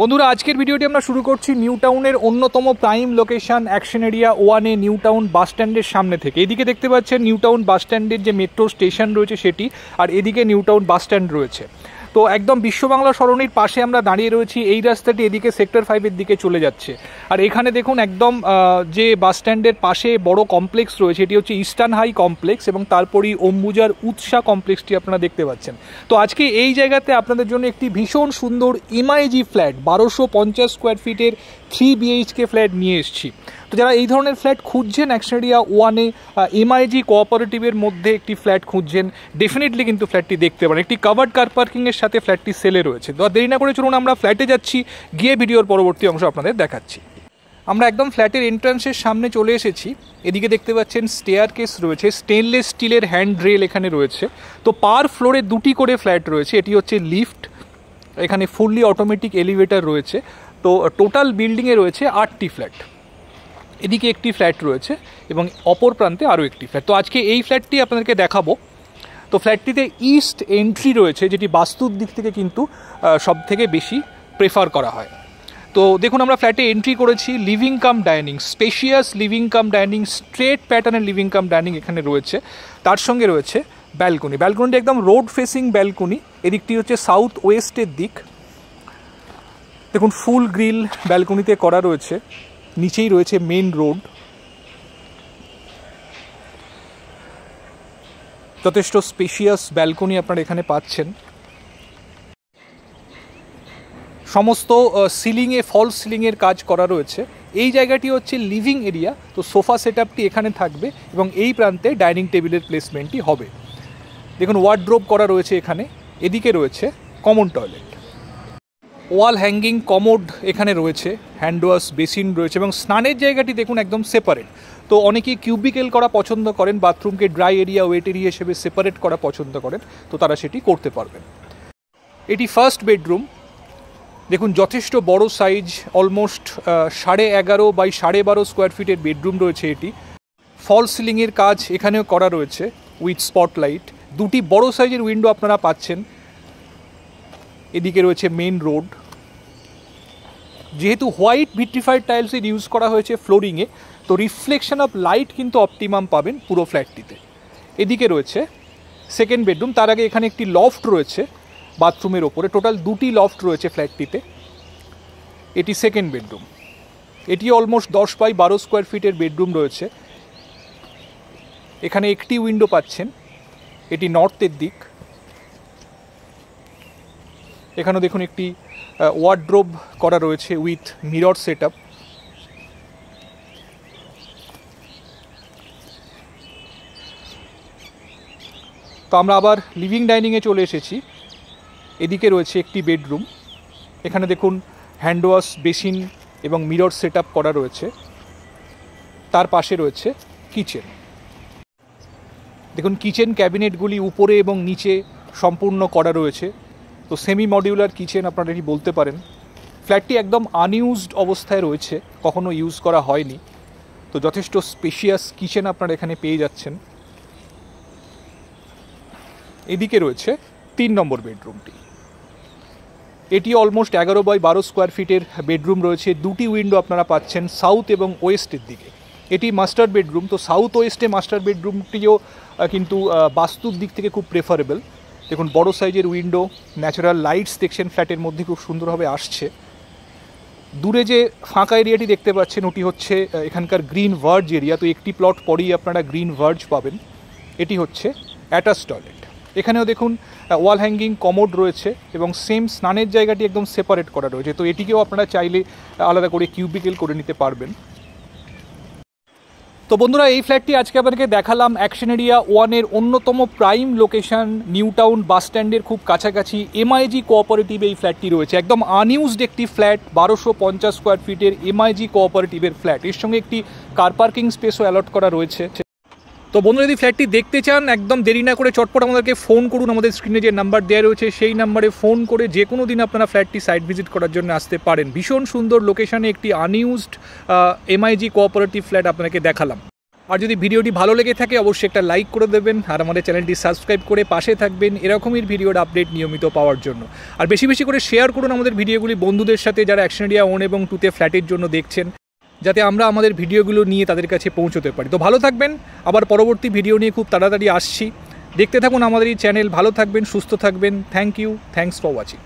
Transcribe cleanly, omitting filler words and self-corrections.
বন্ধুরা, আজকের ভিডিওটি আমরা শুরু করছি নিউ টাউনের অন্যতম প্রাইম লোকেশন অ্যাকশন এরিয়া 1-এ নিউ টাউন বাস স্ট্যান্ডের সামনে থেকে। এদিকে দেখতে পাচ্ছেন নিউ টাউন বাস স্ট্যান্ডের যে মেট্রো স্টেশন রয়েছে সেটি, আর এদিকে নিউ টাউন বাস স্ট্যান্ড রয়েছে। তো একদম বিশ্ববাংলা সরণির পাশে আমরা দাঁড়িয়ে রয়েছি। এই রাস্তাটি এদিকে সেক্টর 5-এর দিকে চলে যাচ্ছে। আর এখানে দেখুন একদম যে বাস স্ট্যান্ডের পাশে বড় কমপ্লেক্স রয়েছে, এটি হচ্ছে ইস্টার্ন হাই কমপ্লেক্স, এবং তারপরই অম্বুজার উৎসা কমপ্লেক্সটি আপনারা দেখতে পাচ্ছেন। তো আজকে এই জায়গাতে আপনাদের জন্য একটি ভীষণ সুন্দর এমআইজি ফ্ল্যাট 1250 স্কোয়ার ফিটের 3 BHK ফ্ল্যাট নিয়ে এসেছি। তো যারা এই ধরনের ফ্ল্যাট খুঁজছেন অ্যাকশন এরিয়া 1-এ এমআইজি কোঅপারেটিভের মধ্যে একটি ফ্ল্যাট খুঁজছেন, ডেফিনেটলি কিন্তু ফ্ল্যাটটি দেখতে পারেন। একটি কাভার্ড কার পার্কিংয়ের সাথে ফ্ল্যাটটি সেলে রয়েছে। তো দেরি না করে চলুন আমরা ফ্ল্যাটে যাচ্ছি, গিয়ে ভিডিওর পরবর্তী অংশ আপনাদের দেখাচ্ছি। আমরা একদম ফ্ল্যাটের এন্ট্রান্সের সামনে চলে এসেছি। এদিকে দেখতে পাচ্ছেন স্টেয়ার কেস রয়েছে, স্টেনলেস স্টিলের হ্যান্ড রেল এখানে রয়েছে। তো পার ফ্লোরে 2টি করে ফ্ল্যাট রয়েছে। এটি হচ্ছে লিফট, এখানে ফুললি অটোমেটিক এলিভেটর রয়েছে। তো টোটাল বিল্ডিংয়ে রয়েছে 8টি ফ্ল্যাট। এদিকে একটি ফ্ল্যাট রয়েছে এবং অপর প্রান্তে আরও একটি ফ্ল্যাট। তো আজকে এই ফ্ল্যাটটি আপনাদেরকে দেখাবো। তো ফ্ল্যাটটিতে ইস্ট এন্ট্রি রয়েছে, যেটি বাস্তুর দিক থেকে কিন্তু সব থেকে বেশি প্রেফার করা হয়। তো দেখুন, আমরা ফ্ল্যাটে এন্ট্রি করেছি। Living cum dining, spacious living cum dining, straight প্যাটার্নের লিভিং কাম ডাইনিং এখানে রয়েছে। তার সঙ্গে রয়েছে ব্যালকনি। ব্যালকনিটি একদম রোড ফেসিং ব্যালকনি। এদিকটি হচ্ছে সাউথ ওয়েস্টের দিক। দেখুন ফুল গ্রিল ব্যালকনিতে করা রয়েছে। নিচেই রয়েছে মেন রোড। যথেষ্ট স্পেশিয়াস ব্যালকনি আপনারা এখানে পাচ্ছেন। সমস্ত সিলিংয়ে ফলস সিলিংয়ের কাজ করা রয়েছে। এই জায়গাটি হচ্ছে লিভিং এরিয়া। তো সোফা সেটআপটি এখানে থাকবে এবং এই প্রান্তে ডাইনিং টেবিলের প্লেসমেন্টই হবে। দেখুন ওয়ার্ড্রোব করা রয়েছে এখানে। এদিকে রয়েছে common toilet, wall hanging commode এখানে রয়েছে, হ্যান্ড ওয়াশ বেসিন রয়েছে এবং স্নানের জায়গাটি দেখুন একদম সেপারেট। তো অনেকেই কিউবিকেল করা পছন্দ করেন, বাথরুমকে ড্রাই এরিয়া ওয়েট এরিয়া হিসেবে সেপারেট করা পছন্দ করেন, তো তারা সেটি করতে পারবেন। এটি ফার্স্ট বেডরুম। দেখুন যথেষ্ট বড় সাইজ, অলমোস্ট 11.5 বাই 12.5 স্কোয়ার ফিটের বেডরুম রয়েছে এটি। ফল সিলিংয়ের কাজ এখানেও করা রয়েছে উইথ স্পটলাইট। 2টি বড় সাইজের উইন্ডো আপনারা পাচ্ছেন। এদিকে রয়েছে মেন রোড। যেহেতু হোয়াইট ভিট্রিফাইড টাইলসের ইউজ করা হয়েছে ফ্লোরিংয়ে, তো রিফ্লেকশন অফ লাইট কিন্তু অপটিমাম পাবেন পুরো ফ্ল্যাটটিতে। এদিকে রয়েছে সেকেন্ড বেডরুম। তার আগে এখানে একটি লফট রয়েছে বাথরুমের ওপরে। টোটাল 2টি লফট রয়েছে ফ্ল্যাটটিতে। এটি সেকেন্ড বেডরুম। এটি অলমোস্ট 10 বাই 12 স্কোয়ার ফিটের বেডরুম রয়েছে। এখানে একটি উইন্ডো পাচ্ছেন, এটি নর্থের দিক। এখানেও দেখুন একটি ওয়ার্ড্রোব করা রয়েছে উইথ মিরর সেটআপ। তো আমরা আবার লিভিং ডাইনিংয়ে চলে এসেছি। এদিকে রয়েছে একটি বেডরুম। এখানে দেখুন হ্যান্ড ওয়াশ বেসিন এবং মিরর সেটআপ করা রয়েছে। তার পাশে রয়েছে কিচেন। দেখুন কিচেন ক্যাবিনেটগুলি উপরে এবং নিচে সম্পূর্ণ করা রয়েছে। তো সেমি মডিউলার কিচেন আপনারা এটি বলতে পারেন। ফ্ল্যাটটি একদম আনইউজড অবস্থায় রয়েছে, কখনো ইউজ করা হয়নি। তো যথেষ্ট স্পেশিয়াস কিচেন আপনারা এখানে পেয়ে যাচ্ছেন। এদিকে রয়েছে 3 নম্বর বেডরুমটি। এটি অলমোস্ট 11 বাই 12 স্কোয়ার ফিটের বেডরুম রয়েছে। 2টি উইন্ডো আপনারা পাচ্ছেন সাউথ এবং ওয়েস্টের দিকে। এটি মাস্টার বেডরুম। তো সাউথ ওয়েস্টে মাস্টার বেডরুমটিও কিন্তু বাস্তুর দিক থেকে খুব প্রেফারেবল। দেখুন বড় সাইজের উইন্ডো, ন্যাচারাল লাইটস দেখছেন ফ্ল্যাটের মধ্যে খুব সুন্দরভাবে আসছে। দূরে যে ফাঁকা এরিয়াটি দেখতে পাচ্ছেন ওটি হচ্ছে এখানকার গ্রিন ভার্জ এরিয়া। তো একটি প্লট পরেই আপনারা গ্রিন ভার্জ পাবেন। এটি হচ্ছে অ্যাটাচ টয়লেট। এখানেও দেখুন ওয়াল হ্যাঙ্গিং কমোড রয়েছে এবং সেম স্নানের জায়গাটি একদম সেপারেট করা রয়েছে। তো এটিকেও আপনারা চাইলে আলাদা করে কিউবিকেল করে নিতে পারবেন। তো বন্ধুরা, এই ফ্ল্যাটটি আজকে আপনাদেরকে দেখালাম অ্যাকশন এরিয়া 1-এর অন্যতম prime location new Town bus স্ট্যান্ডের খুব কাছাকাছি এমআইজি কোঅপারেটিভে এই ফ্ল্যাটটি রয়েছে। একদম আনইউজড একটি ফ্ল্যাট, 1250 স্কোয়ার ফিটের এমআইজি কোঅপারেটিভের ফ্ল্যাট। এর সঙ্গে একটি কার পার্কিং স্পেসও অ্যালট করা রয়েছে। তো বন্ধুরা, যদি ফ্ল্যাটটি দেখতে চান একদম দেরি না করে চটপট আমাদেরকে ফোন করুন। আমাদের স্ক্রিনে যে নাম্বার দেওয়া রয়েছে সেই নাম্বারে ফোন করে যে কোনো দিন আপনারা ফ্ল্যাটটি সাইট ভিজিট করার জন্য আসতে পারেন। ভীষণ সুন্দর লোকেশনে একটি আনইউজড এমআইজি কোঅপারেটিভ ফ্ল্যাট আপনাকে দেখালাম। আর যদি ভিডিওটি ভালো লেগে থাকে অবশ্যই একটা লাইক করে দেবেন, আর আমাদের চ্যানেলটি সাবস্ক্রাইব করে পাশে থাকবেন এরকমই ভিডিওর আপডেট নিয়মিত পাওয়ার জন্য। আর বেশি বেশি করে শেয়ার করুন আমাদের ভিডিওগুলি বন্ধুদের সাথে, যারা অ্যাকশন এরিয়া 1 এবং 2-তে ফ্ল্যাটের জন্য দেখছেন, যাতে আমরা আমাদের ভিডিওগুলো নিয়ে তাদের কাছে পৌঁছতে পারি। তো ভালো থাকবেন, আবার পরবর্তী ভিডিও নিয়ে খুব তাড়াতাড়ি আসছি। দেখতে থাকুন আমাদের এই চ্যানেল। ভালো থাকবেন, সুস্থ থাকবেন। Thank you, thanks for watching.